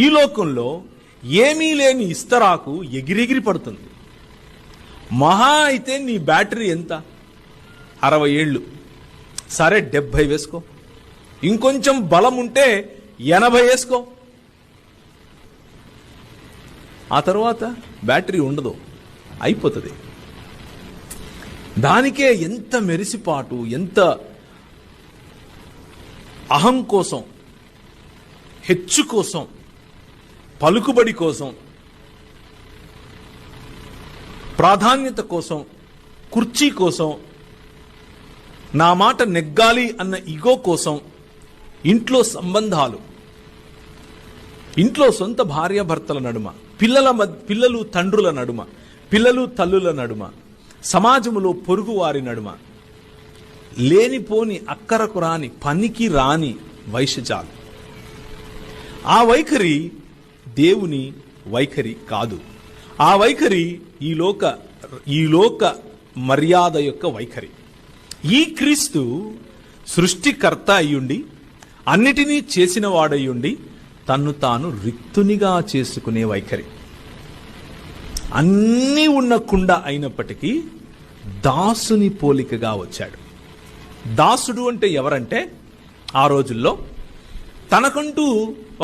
ఈ లోకంలో ఏమీ లేని ఇస్తరాకు ఎగిరెగిరి పడుతుంది. మహా అయితే నీ బ్యాటరీ ఎంత? 60 ఏళ్ళు. సరే 70 వేసుకో. ఇంకొంచెం బలం ఉంటే 80 వేసుకో. ఆ తర్వాత బ్యాటరీ ఉండదు, అయిపోతుంది. దానికే ఎంత మెరిసిపాటు, ఎంత అహం కోసం, హెచ్చు కోసం, పలుకుబడి కోసం, ప్రాధాన్యత కోసం, కుర్చీ కోసం, నా మాట నెగ్గాలి అన్న ఈగో కోసం, ఇంట్లో సంబంధాలు, ఇంట్లో సొంత భార్యాభర్తల నడుమ, పిల్లలు తండ్రుల నడుమ, పిల్లలు తల్లుల నడుమ, సమాజములో పొరుగు వారి నడుమ లేనిపోని అక్కరకు రాని పనికి రాని వైషజాలు. ఆ వైఖరి దేవుని వైఖరి కాదు. ఆ వైఖరి ఈ లోక మర్యాద యొక్క వైఖరి. ఈ క్రీస్తు సృష్టికర్త అయ్యుండి, అన్నిటినీ చేసిన వాడయ్యుండి, తన్ను తాను రిక్తునిగా చేసుకునే వైఖరి. అన్నీ ఉన్న కుండ అయినప్పటికీ దాసుని పోలికగా వచ్చాడు. దాసుడు అంటే ఎవరంటే, ఆ రోజుల్లో తనకంటూ